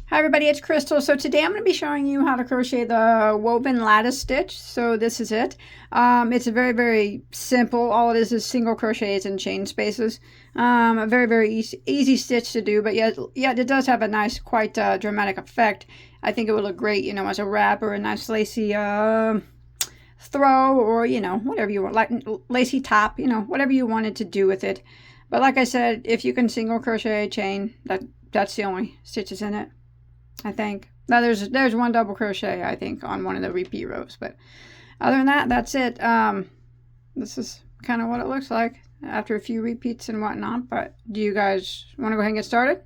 Hi everybody, it's Crystal. So today I'm going to be showing you how to crochet the woven lattice stitch. So this is it. It's a very simple. All it is single crochets and chain spaces. A very easy stitch to do, but yet it does have a nice, quite dramatic effect. I think it would look great, you know, as a wrap or a nice lacy throw, or you know, whatever you want, like lacy top, you know, whatever you wanted to do with it. But like I said, if you can single crochet, chain, that's the only stitches in it, I think. Now there's one double crochet, I think, on one of the repeat rows, but other than that, that's it. This is kind of what it looks like after a few repeats and whatnot. But do you guys want to go ahead and get started?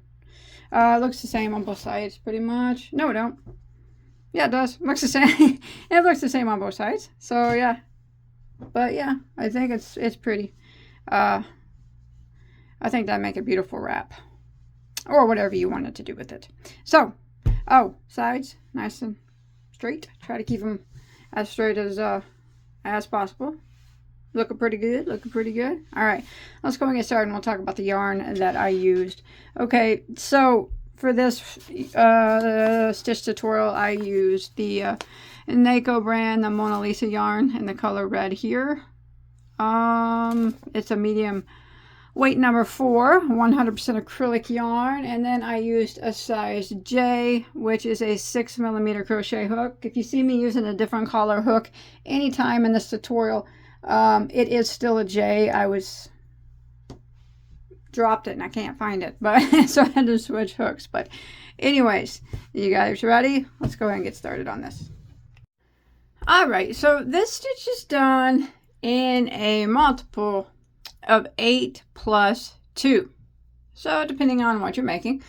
It looks the same on both sides pretty much. No, it don't. Yeah, it does. It looks the same. It looks the same on both sides. So yeah, but yeah, I think it's pretty. I think that'd make a beautiful wrap, or whatever you wanted to do with it. So, oh, sides nice and straight. Try to keep them as straight as possible. Looking pretty good. Looking pretty good. All right, let's go and get started, and we'll talk about the yarn that I used. Okay, so for this stitch tutorial, I used the Naco brand, the Mona Lisa yarn, in the color red here. It's a medium weight number 4, 100% acrylic yarn, and then I used a size J, which is a 6mm crochet hook. If you see me using a different color hook anytime in this tutorial, it is still a J. I dropped it and I can't find it, but so I had to switch hooks. But anyways, you guys ready? Let's go ahead and get started on this. All right, so this stitch is done in a multiple of 8 plus 2. So depending on what you're making,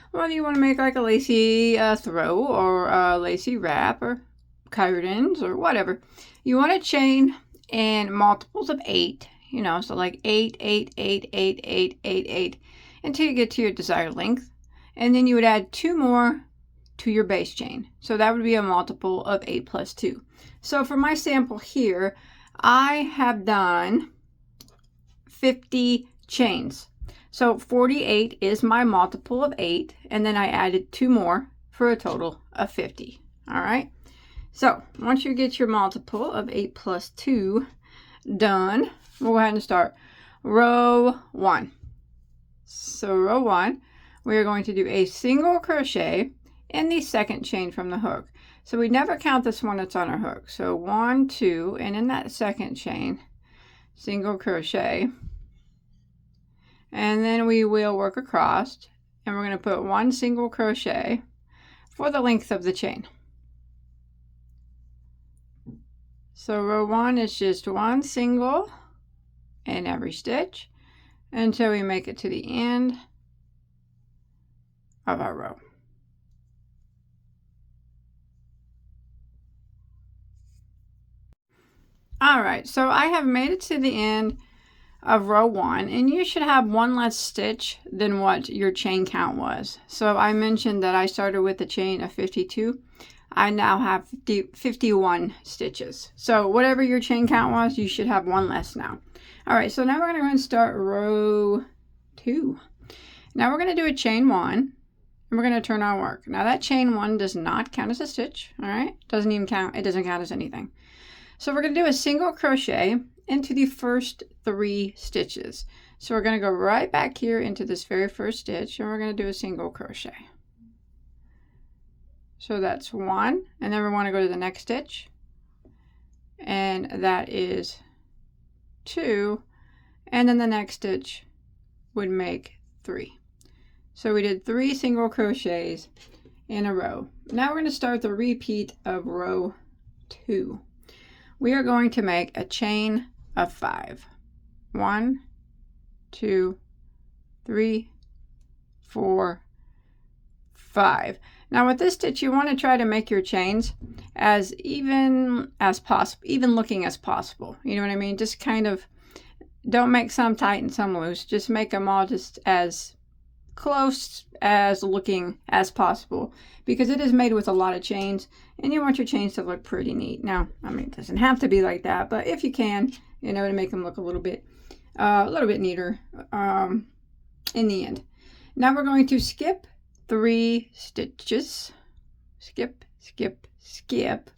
whether you want to make like a lacy throw or a lacy wrap or curtains or whatever, you want to chain in multiples of 8, you know, so like 8, 8, 8, 8, 8, 8, 8, until you get to your desired length. And then you would add 2 more to your base chain. So that would be a multiple of 8 plus 2. So for my sample here, I have done 50 chains. So 48 is my multiple of 8, and then I added 2 more for a total of 50. All right. So once you get your multiple of 8 plus 2 done, we'll go ahead and start row 1. So row 1, we are going to do a single crochet in the second chain from the hook. So we never count this one that's on our hook. So 1, 2, and in that second chain, single crochet, and then we will work across, and we're going to put 1 single crochet for the length of the chain. So row 1 is just 1 single in every stitch until we make it to the end of our row. All right, so I have made it to the end of row 1, and you should have 1 less stitch than what your chain count was. So I mentioned that I started with a chain of 52. I now have 51 stitches. So whatever your chain count was, you should have 1 less now. All right, so now we're going to go and start row 2. Now we're going to do a chain 1, and we're going to turn our work. Now that chain 1 does not count as a stitch. All right, doesn't even count. It doesn't count as anything. So we're going to do a single crochet into the first 3 stitches. So we're going to go right back here into this very first stitch, and we're going to do a single crochet. So that's 1, and then we want to go to the next stitch, and that is 2, and then the next stitch would make 3. So we did 3 single crochets in a row. Now we're going to start the repeat of row 2. We are going to make a chain of 5. 1, 2, 3, 4, 5. Now with this stitch, you want to try to make your chains as even as possible, even looking as possible. You know what I mean? Just kind of, don't make some tight and some loose. Just make them all just as close as looking as possible, because it is made with a lot of chains, and you want your chains to look pretty neat. Now, I mean, it doesn't have to be like that, but if you can, you know, to make them look a little bit neater in the end. Now we're going to skip 3 stitches, skip, skip, skip,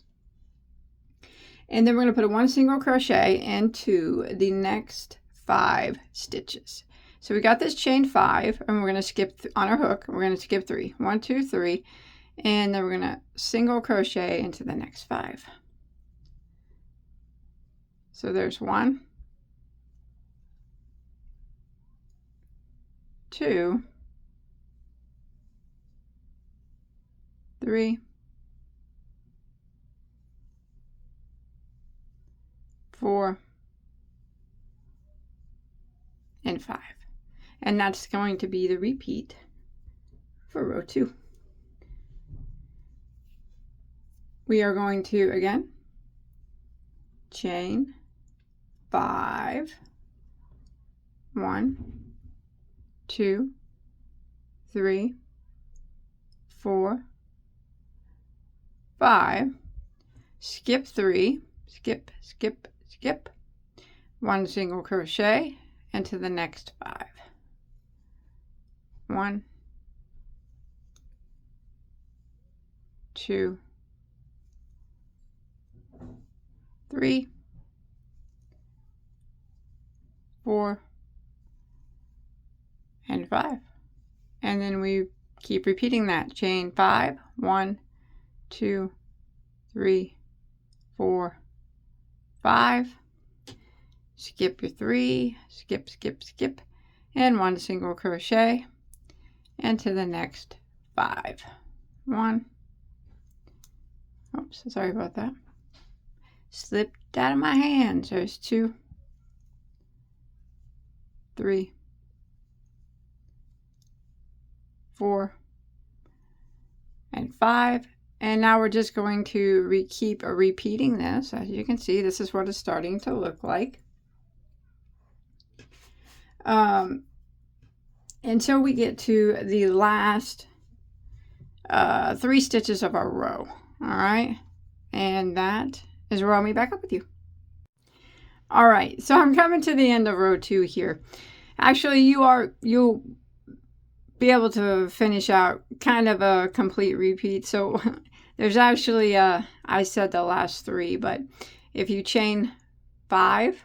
and then we're going to put a 1 single crochet into the next 5 stitches. So we got this chain 5, and we're going to skip on our hook. We're going to skip 3, 1, 2, 3, and then we're going to single crochet into the next 5. So there's 1, 2, 3, 4, and 5. And that's going to be the repeat for row 2. We are going to, again, chain 5, 1, 2, 3, 4, 5, skip 3, skip, skip, skip, 1 single crochet into the next 5. 1, 2, 3, 4, and 5. And then we keep repeating that. Chain 5, 1, 2, 3, 4, 5. Skip your 3, skip, skip, skip, and 1 single crochet into the next 5. 1. Oops, sorry about that. Slipped out of my hands. There's 2, 3, 4, and 5. And now we're just going to keep repeating this. As you can see, this is what it's starting to look like. Until we get to the last 3 stitches of our row. All right, and that is where I'll meet back up with you. All right, so I'm coming to the end of row 2 here. Actually, you'll be able to finish out kind of a complete repeat. So there's actually I said the last 3, but if you chain 5,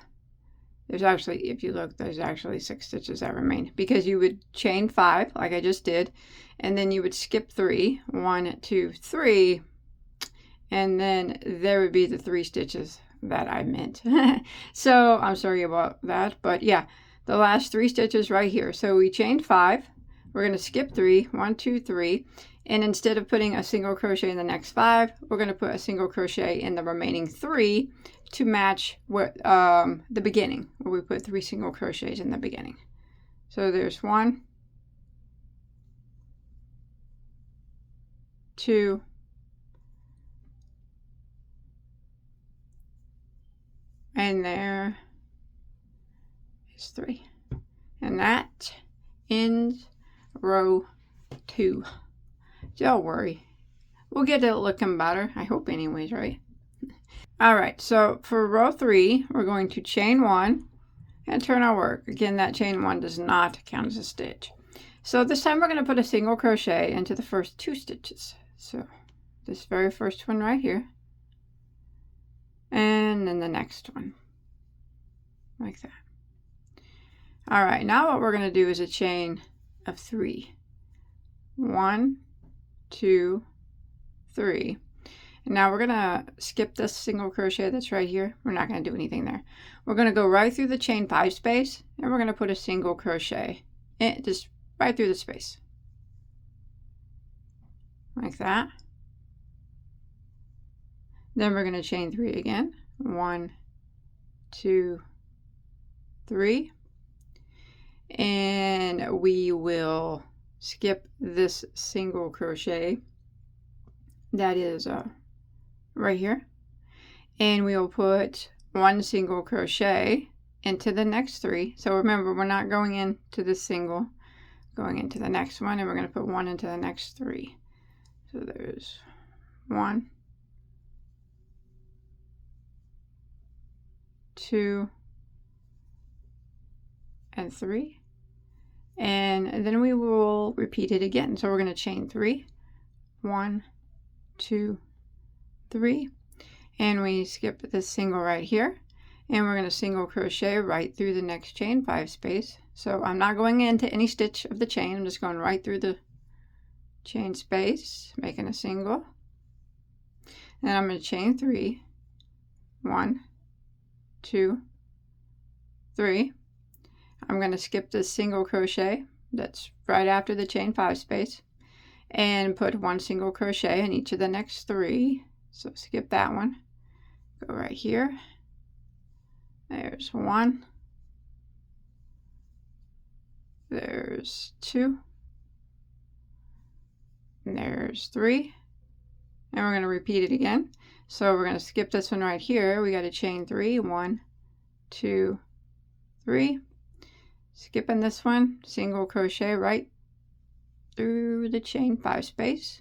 there's actually, if you look, there's actually 6 stitches that remain, because you would chain 5 like I just did, and then you would skip 3, 1, 2, 3, and then there would be the 3 stitches that I meant. So I'm sorry about that, but yeah, the last 3 stitches right here. So we chained 5, we're going to skip 3, 1, 2, 3, and instead of putting a single crochet in the next 5, we're going to put a single crochet in the remaining 3 to match what the beginning, where we put 3 single crochets in the beginning. So there's 1, 2, and there is 3, and that ends row 2. Don't worry, we'll get it looking better, I hope anyways, right? All right, so for row 3, we're going to chain 1 and turn our work. Again, that chain 1 does not count as a stitch. So this time we're going to put a single crochet into the first 2 stitches. So this very first one right here, and then the next one, like that. All right, now what we're going to do is a chain of 3. 1, 2, 3. And now we're going to skip this single crochet that's right here. We're not going to do anything there. We're going to go right through the chain 5 space, and we're going to put a single crochet in, just right through the space. Like that. Then we're going to chain 3 again. 1, 2, 3. And we will skip this single crochet that is right here, and we will put 1 single crochet into the next 3. So remember, we're not going into this single, going into the next one, and we're going to put 1 into the next 3. So there's 1, 2, and 3, and then we will will repeat it again. So we're going to chain 3, 1, 2, 3, and we skip this single right here, and we're going to single crochet right through the next chain 5 space. So I'm not going into any stitch of the chain, I'm just going right through the chain space, making a single. Then I'm going to chain 3, 1, 2, 3. I'm going to skip this single crochet that's right after the chain 5 space and put 1 single crochet in each of the next 3. So skip that one, go right here, there's 1, there's 2, and there's 3, and we're going to repeat it again. So we're going to skip this one right here. We got to chain 3, 1, 2, 3, skipping this one, single crochet right through the chain 5 space,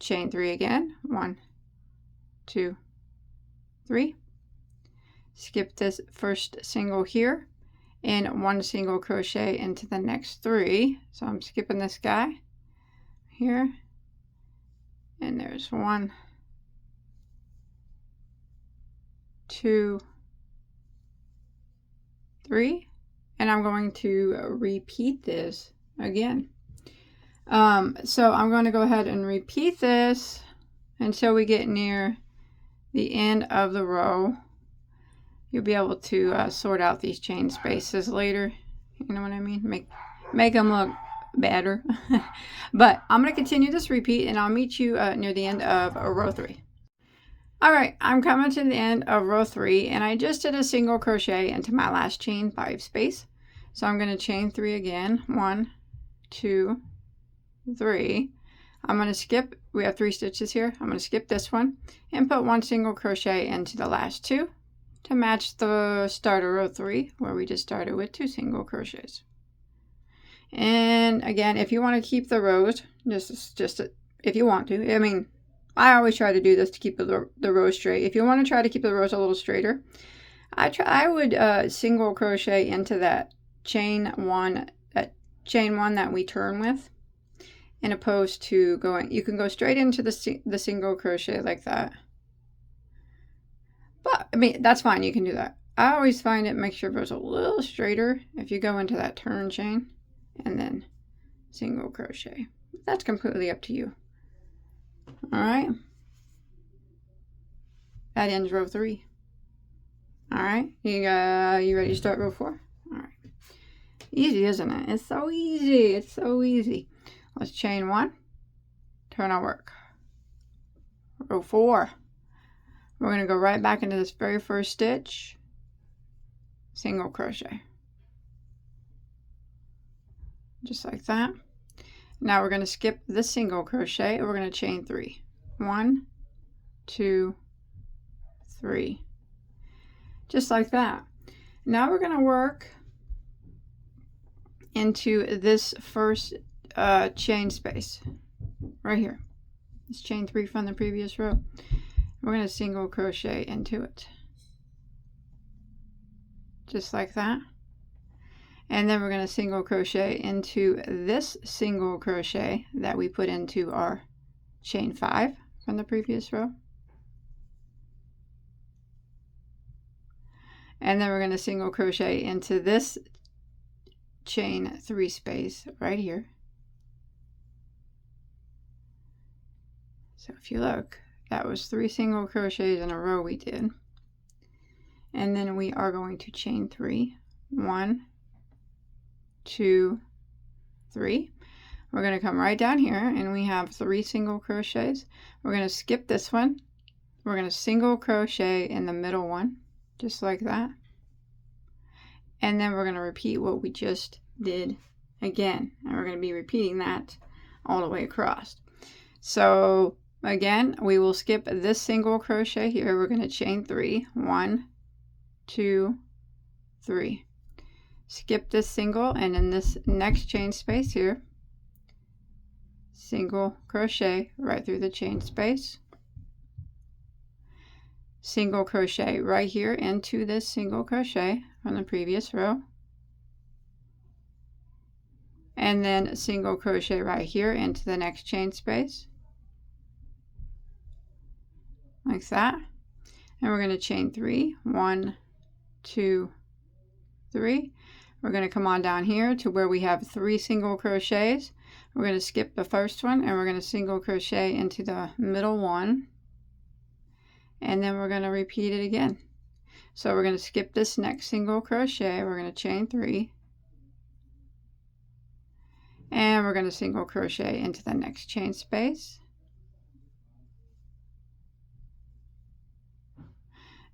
chain 3 again, 1, 2, 3, skip this first single here and 1 single crochet into the next 3. So I'm skipping this guy here, and there's 1, 2, 3, and I'm going to repeat this again. So I'm going to go ahead and repeat this until we get near the end of the row. You'll be able to sort out these chain spaces later. You know what I mean? Make them look better. But I'm going to continue this repeat, and I'll meet you near the end of row 3. Alright, I'm coming to the end of row 3, and I just did a single crochet into my last chain 5 space. So I'm going to chain 3 again, 1, 2, 3. I'm going to skip, we have 3 stitches here, I'm going to skip this one and put 1 single crochet into the last 2 to match the start of row 3 where we just started with 2 single crochets. And again, if you want to keep the rows, just if you want to, I mean, I always try to do this to keep the rows straight. If you want to try to keep the rows a little straighter, I would single crochet into that chain 1 that we turn with, in opposed to going, you can go straight into the single crochet like that. But I mean, that's fine, you can do that. I always find it makes your rows a little straighter if you go into that turn chain and then single crochet. That's completely up to you. Alright, that ends row 3. Alright, you ready to start row 4? Alright, easy, isn't it? It's so easy, it's so easy. Let's chain 1, turn our work. Row 4, we're going to go right back into this very first stitch, single crochet, just like that. Now we're going to skip the single crochet, and we're going to chain 3. 1, 2, 3. Just like that. Now we're going to work into this first chain space right here. This chain 3 from the previous row. We're going to single crochet into it. Just like that. And then we're going to single crochet into this single crochet that we put into our chain 5 from the previous row. And then we're going to single crochet into this chain 3 space right here. So if you look, that was 3 single crochets in a row we did. And then we are going to chain 3. 1, 2, 3. We're going to come right down here, and we have 3 single crochets. We're going to skip this one. We're going to single crochet in the middle one, just like that. And then we're going to repeat what we just did again. And we're going to be repeating that all the way across. So again, we will skip this single crochet here. We're going to chain 3. 1, 2, 3. Skip this single, and in this next chain space here, single crochet right through the chain space, single crochet right here into this single crochet from the previous row, and then a single crochet right here into the next chain space, like that. And we're going to chain 3, 1, 2, 3. We're going to come on down here to where we have 3 single crochets. We're going to skip the first one and we're going to single crochet into the middle one, and then we're going to repeat it again. So we're going to skip this next single crochet, we're going to chain 3, and we're going to single crochet into the next chain space,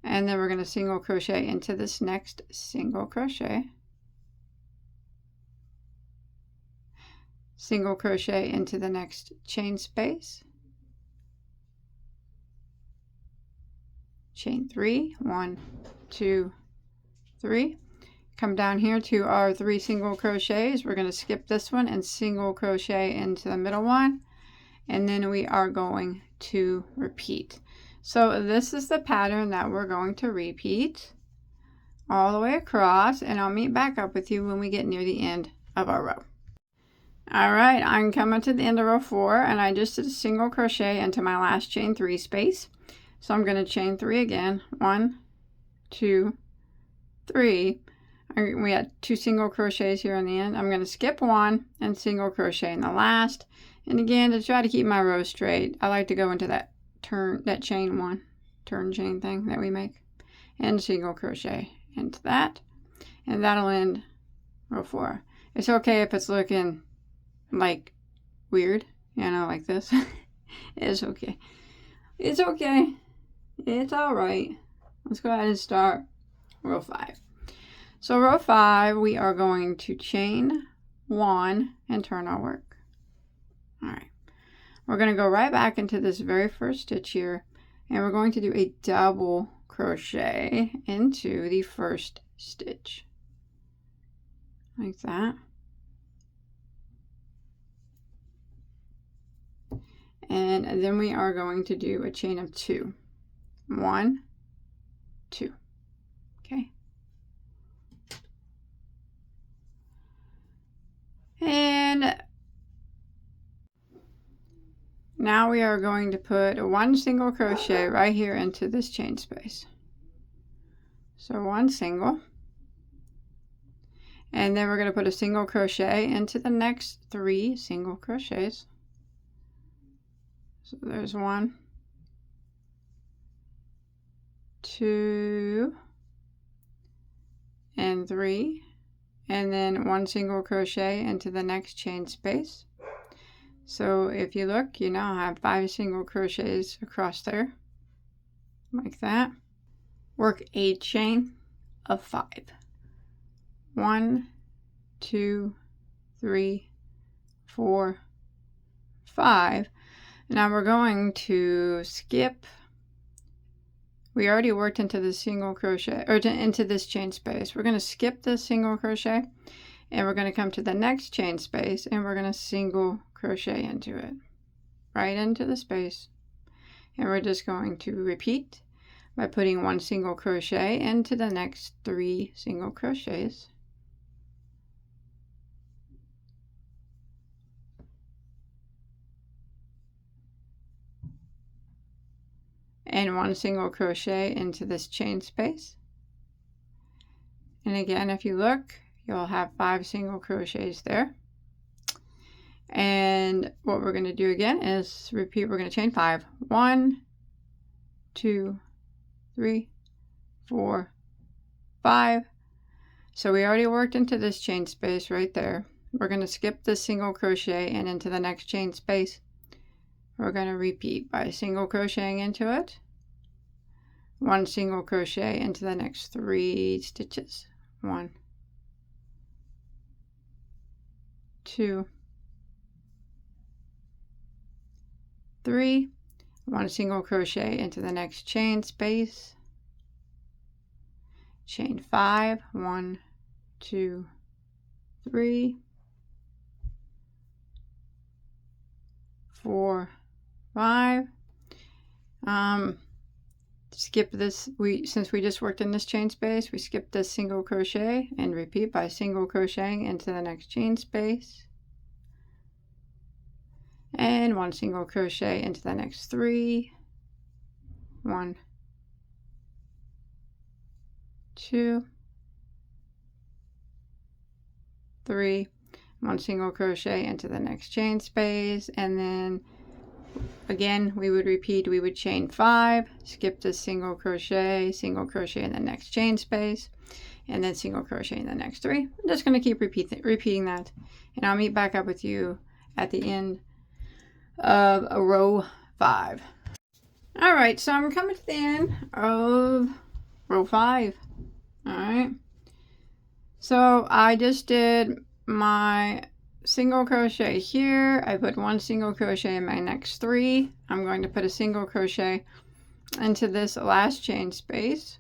and then we're going to single crochet into this next single crochet, single crochet into the next chain space, chain 3, 1, 2, 3. Come down here to our 3 single crochets. We're going to skip this one and single crochet into the middle one, and then we are going to repeat. So this is the pattern that we're going to repeat all the way across, and I'll meet back up with you when we get near the end of our row. Alright, I'm coming to the end of row 4, and I just did a single crochet into my last chain 3 space. So I'm going to chain 3 again. 1, 2, 3. We had 2 single crochets here in the end. I'm going to skip 1 and single crochet in the last. And again, to try to keep my row straight, I like to go into that chain 1, turn chain thing that we make, and single crochet into that. And that'll end row 4. It's okay if it's looking like weird, you know, like this. It's okay. It's okay. It's all right. Let's go ahead and start row 5. So row 5, we are going to chain 1 and turn our work. All right. We're going to go right back into this very first stitch here, and we're going to do a double crochet into the first stitch, like that. And then we are going to do a chain of 2. 1, 2. Okay. And now we are going to put 1 single crochet right here into this chain space. So 1 single. And then we're going to put a single crochet into the next 3 single crochets. So there's 1, 2, and 3, and then 1 single crochet into the next chain space. So if you look, you now have 5 single crochets across there, like that. Work a chain of 5. 1, 2, 3, 4, 5. Now we're going to skip. We already worked into the single crochet, or into this chain space. We're going to skip this single crochet, and we're going to come to the next chain space, and we're going to single crochet into it, right into the space. And we're just going to repeat by putting 1 single crochet into the next 3 single crochets. And 1 single crochet into this chain space. And again, if you look, you'll have 5 single crochets there. And what we're going to do again is repeat. We're going to chain 5. 1, 2, 3, 4, 5. So we already worked into this chain space right there. We're going to skip this single crochet and into the next chain space. We're going to repeat by single crocheting into it. 1 single crochet into the next 3 stitches. 1, 2, 3. 1 single crochet into the next chain space. Chain 5. 1, 2, 3, 4, 5. Skip this. Since we just worked in this chain space, we skip this single crochet and repeat by single crocheting into the next chain space. and 1 single crochet into the next 3, 1, 2, 3, 1 single crochet into the next chain space, and then again we would repeat. We would chain 5, skip the single crochet in the next chain space, and then single crochet in the next 3. I'm just going to keep repeating that, and I'll meet back up with you at the end of row 5. All right, so I'm coming to the end of row 5. All right, so I just did my single crochet here. I put 1 single crochet in my next 3. I'm going to put a single crochet into this last chain space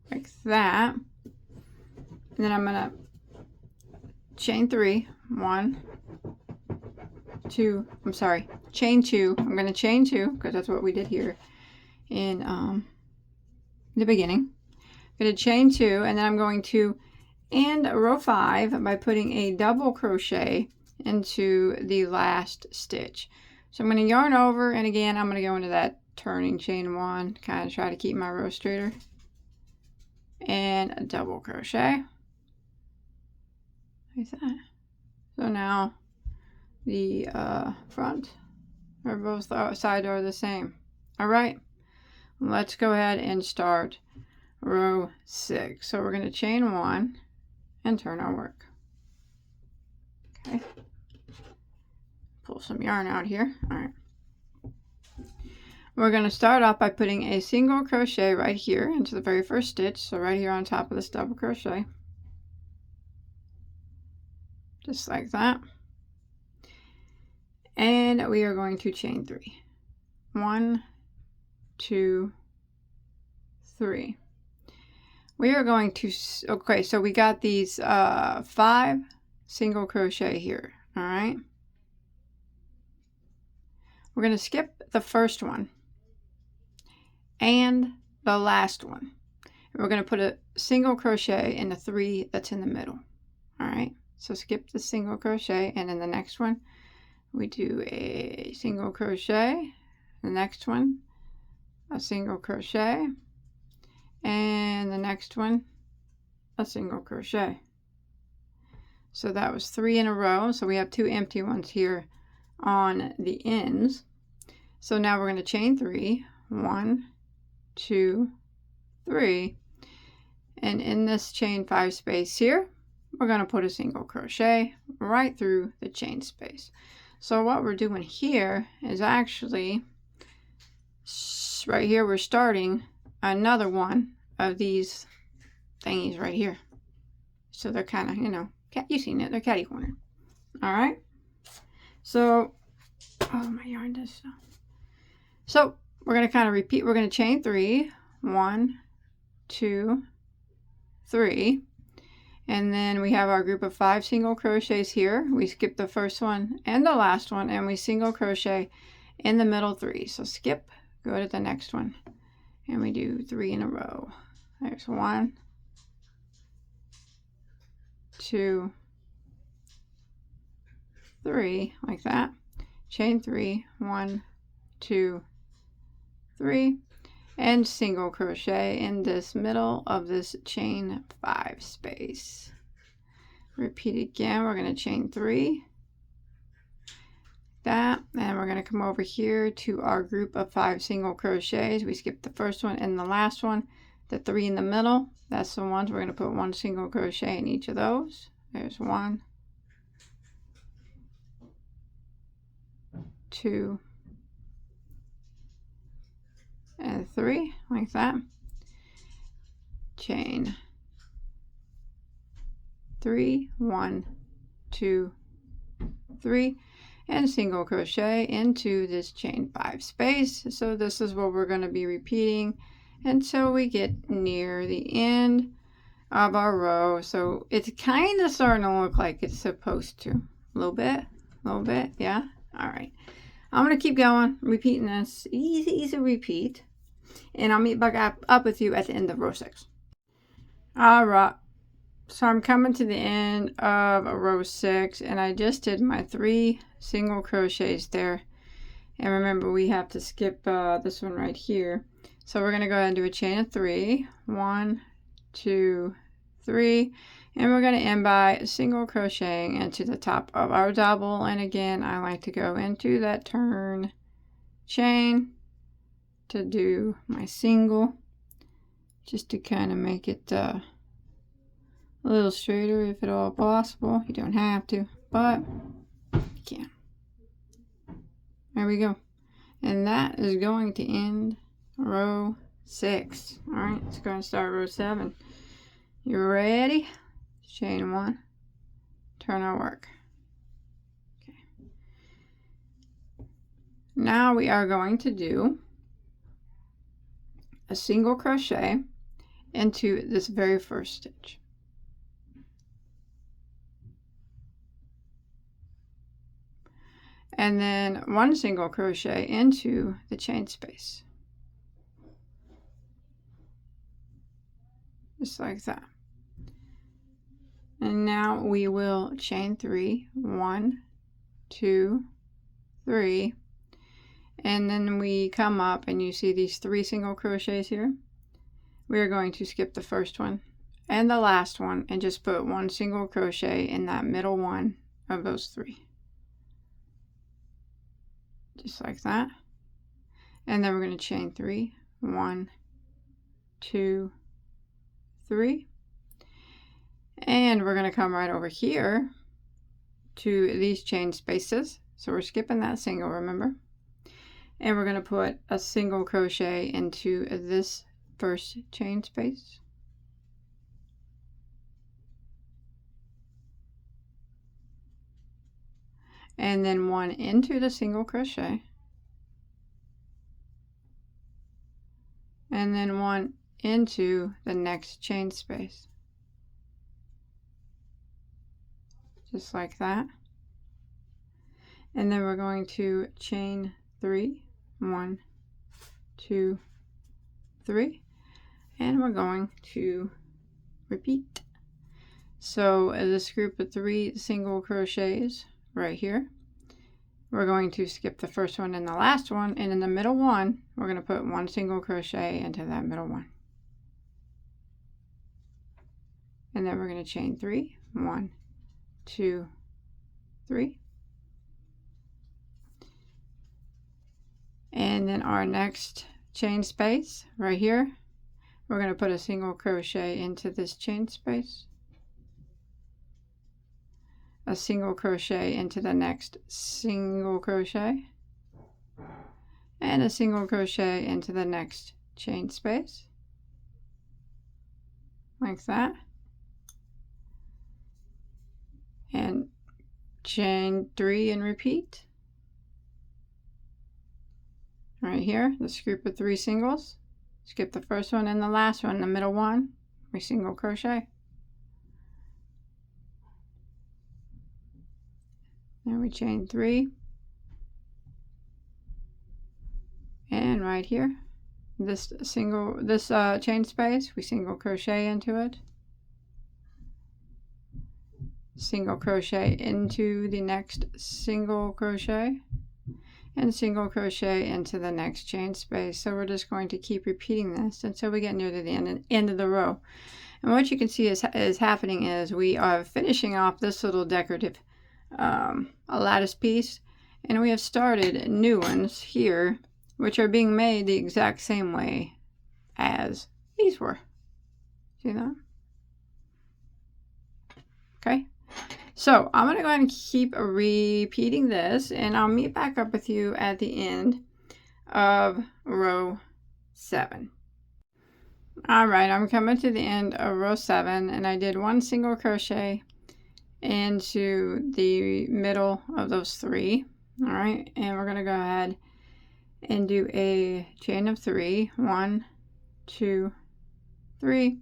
like that, and then I'm gonna chain 3, 1, 2, I'm sorry, chain 2. I'm gonna chain 2 because that's what we did here in the beginning. I'm gonna chain 2, and then I'm going to end row 5 by putting a double crochet into the last stitch. So I'm going to yarn over, and again I'm going to go into that turning chain 1, kind of try to keep my row straighter, and a double crochet like that. So now the front or both sides are the same. All right, let's go ahead and start row 6. So we're going to chain 1 and turn our work. Okay, pull some yarn out here. All right, we're going to start off by putting a single crochet right here into the very first stitch, so right here on top of this double crochet, just like that, and we are going to chain 3, 1, 2, 3. We are going to, okay, so we got these 5 single crochet here. All right, we're going to skip the first one and the last one. And we're going to put a single crochet in the 3 that's in the middle. All right, so skip the single crochet, and in the next one we do a single crochet, the next one a single crochet, and the next one a single crochet. So that was 3 in a row, so we have 2 empty ones here on the ends. So now we're going to chain 3, 1, 2, 3, and in this chain 5 space here we're going to put a single crochet right through the chain space. So what we're doing here is actually right here we're starting another one of these thingies right here. So they're kind of, you know, you've seen it, they're catty corner. All right, so oh, my yarn does so. So we're going to kind of repeat. We're going to chain 3, 1, 2, 3, and then we have our group of 5 single crochets here. We skip the first one and the last one, and we single crochet in the middle 3. So skip, go to the next one, and we do 3 in a row. There's 1, 2, 3, like that. Chain 3, 1, 2, 3, and single crochet in this middle of this chain 5 space. Repeat again. We're going to chain 3, that, and we're going to come over here to our group of 5 single crochets. We skip the first one and the last one. The 3 in the middle, that's the ones we're going to put 1 single crochet in each of those. There's 1, 2, and 3, like that. Chain 3, 1, 2, 3, and single crochet into this chain 5 space. So this is what we're going to be repeating until we get near the end of our row. So it's kind of starting to look like it's supposed to. A little bit, yeah. All right, I'm going to keep going, repeating this. Easy repeat. And I'll meet back up with you at the end of row 6. All right. So I'm coming to the end of row 6, and I just did my 3 single crochets there. And remember, we have to skip this one right here. So we're going to go ahead and do a chain of 3. 1, 2, 3. And we're going to end by single crocheting into the top of our double. And again, I like to go into that turn chain to do my single, just to kind of make it a little straighter if at all possible. You don't have to, but you can. There we go. And that is going to end row 6. All right, let's go and start row 7. You ready? Chain 1, turn our work. Okay. Now we are going to do a single crochet into this very first stitch. And then 1 single crochet into the chain space. Just like that. And now we will chain 3. 1, 2, 3. And then we come up and you see these 3 single crochets here. We are going to skip the first one and the last one and just put 1 single crochet in that middle one of those 3. Just like that. And then we're going to chain 3. 1, 2, 3. And we're going to come right over here to these chain spaces. So we're skipping that single, remember? And we're going to put a single crochet into this first chain space. And then 1 into the single crochet. And then 1 into the next chain space. Just like that. And then we're going to chain 3. 1, 2, 3. And we're going to repeat. So this group of 3 single crochets right here, we're going to skip the first one and the last one, and in the middle one we're going to put 1 single crochet into that middle one. And then we're going to chain 3. 1, 2, 3. And then our next chain space right here, we're going to put a single crochet into this chain space, a single crochet into the next single crochet, and a single crochet into the next chain space, like that. And chain 3 and repeat. Right here, this group of 3 singles. Skip the first one and the last one, the middle one, we single crochet. Then we chain 3. And right here, this chain space, we single crochet into it. Single crochet into the next single crochet, and single crochet into the next chain space. So we're just going to keep repeating this until we get near to the end of the row. And what you can see is happening is we are finishing off this little decorative a lattice piece, and we have started new ones here, which are being made the exact same way as these were. See that? Okay. So I'm going to go ahead and keep repeating this, and I'll meet back up with you at the end of row 7. All right, I'm coming to the end of row 7, and I did 1 single crochet into the middle of those 3. All right, and we're going to go ahead and do a chain of 3. 1, 2, 3.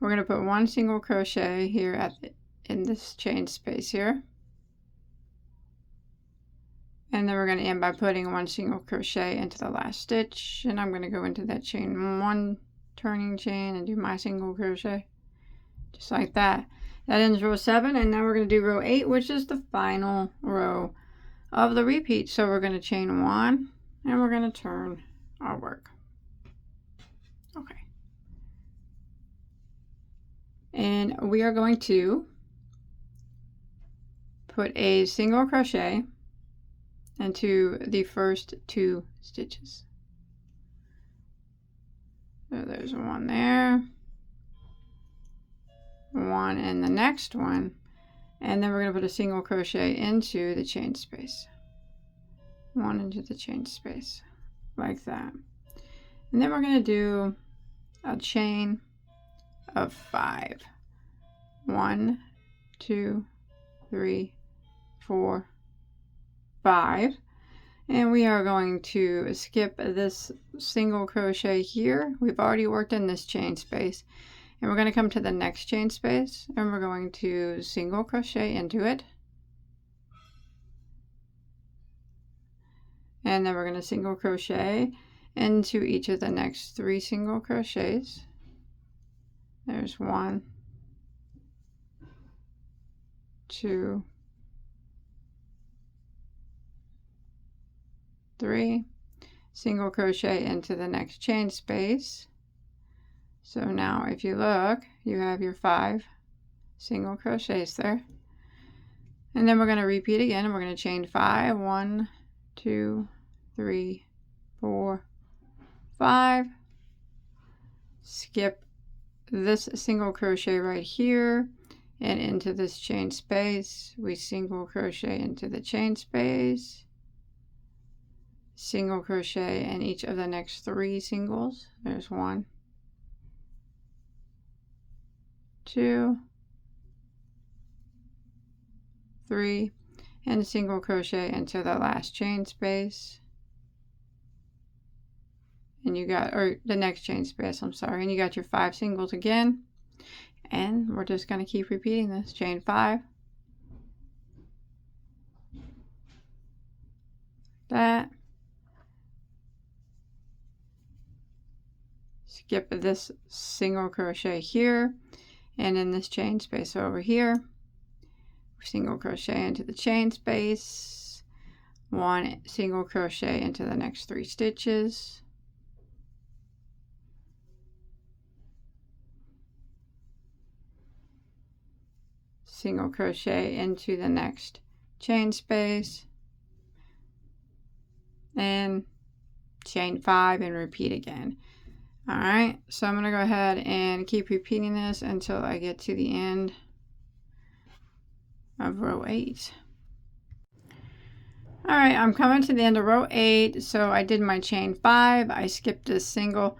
We're going to put 1 single crochet here in this chain space here, and then we're going to end by putting 1 single crochet into the last stitch, and I'm going to go into that chain 1 turning chain and do my single crochet just like that. That ends row 7, and now we're going to do row 8, which is the final row of the repeat. So we're going to chain 1, and we're going to turn our work. Okay. And we are going to put a single crochet into the first 2 stitches. So there's one there, one in the next one, and then we're going to put a single crochet into the chain space. One into the chain space, like that. And then we're going to do a chain of 5. 1, 2, 3, 4, 5. And we are going to skip this single crochet here. We've already worked in this chain space. And we're going to come to the next chain space, and we're going to single crochet into it. And then we're going to single crochet into each of the next 3 single crochets. There's 1, 2, 3, single crochet into the next chain space. So now if you look, you have your 5 single crochets there. And then we're going to repeat again, and we're going to chain 5. 1, 2, 3, 4, 5. Skip this single crochet right here and into this chain space. We single crochet into the chain space, single crochet in each of the next 3 singles. There's 1, 2, 3, and single crochet into the last chain space. And you got, or the next chain space, I'm sorry, and you got your 5 singles again. And we're just going to keep repeating this. Chain 5, that, skip this single crochet here, and in this chain space over here, single crochet into the chain space, 1 single crochet into the next 3 stitches, single crochet into the next chain space, and chain 5 and repeat again. Alright, so I'm going to go ahead and keep repeating this until I get to the end of row 8. Alright, I'm coming to the end of row 8, so I did my chain 5, I skipped this single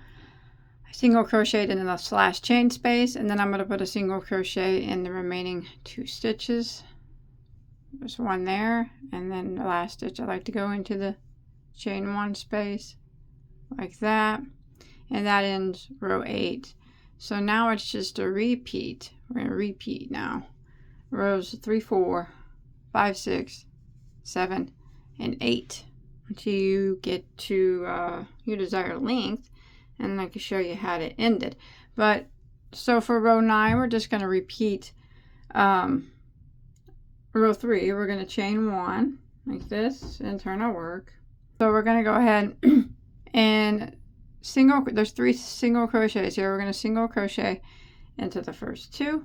crocheted into the slash chain space, and then I'm going to put a single crochet in the remaining 2 stitches. There's 1 there, and then the last stitch I like to go into the chain 1 space like that, and that ends row 8. So now it's just a repeat. We're going to repeat now rows 3, 4, 5, 6, 7, and 8 until you get to your desired length, and I can show you how to end it. But so for row 9, we're just going to repeat row 3. We're going to chain 1 like this and turn our work. So we're going to go ahead and there's 3 single crochets here. We're going to single crochet into the first 2.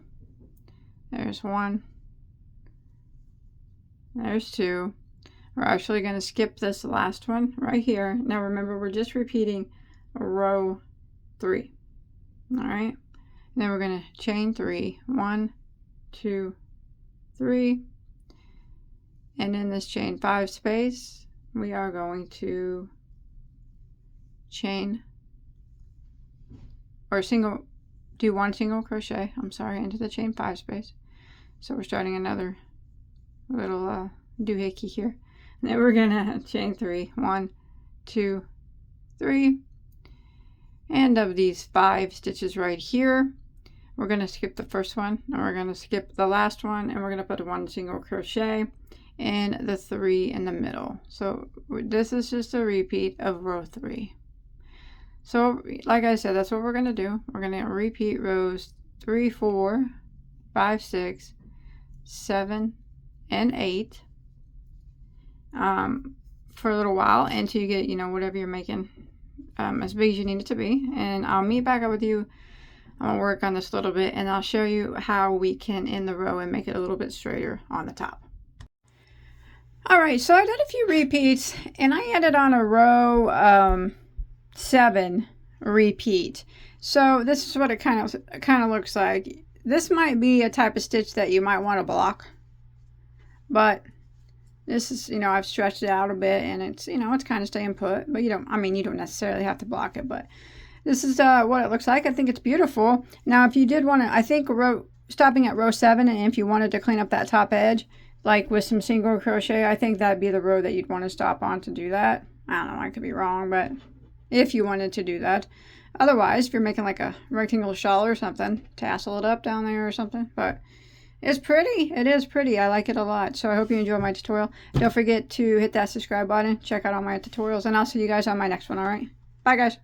There's 1, there's 2. We're actually going to skip this last one right here. Now remember, we're just repeating row 3. All right, then we're going to chain 3. 1, 2, 3, and in this chain 5 space we are going to chain or do 1 single crochet, I'm sorry, into the chain 5 space. So we're starting another little doohickey here, and then we're gonna chain 3. 1, 2, 3, and of these 5 stitches right here, we're going to skip the first one, and we're going to skip the last one, and we're going to put 1 single crochet in the 3 in the middle. So this is just a repeat of row 3. So like I said, that's what we're going to do. We're going to repeat rows 3, 4, 5, 6, 7, and 8 for a little while until you get, you know, whatever you're making as big as you need it to be. And I'll meet back up with you. I'm going to work on this a little bit, and I'll show you how we can end the row and make it a little bit straighter on the top. Alright, so I did a few repeats, and I ended on a row 7 repeat. So this is what it kind of looks like. This might be a type of stitch that you might want to block, but this is, you know, I've stretched it out a bit, and it's, you know, it's kind of staying put, but you don't necessarily have to block it, but this is what it looks like. I think it's beautiful. Now, if you did want to, I think stopping at row 7, and if you wanted to clean up that top edge, like with some single crochet, I think that'd be the row that you'd want to stop on to do that. I don't know, I could be wrong, but if you wanted to do that. Otherwise, if you're making like a rectangle shawl or something, tassel it up down there or something. But it's pretty. It is pretty. I like it a lot. So I hope you enjoy my tutorial. Don't forget to hit that subscribe button. Check out all my tutorials, and I'll see you guys on my next one, all right? Bye, guys.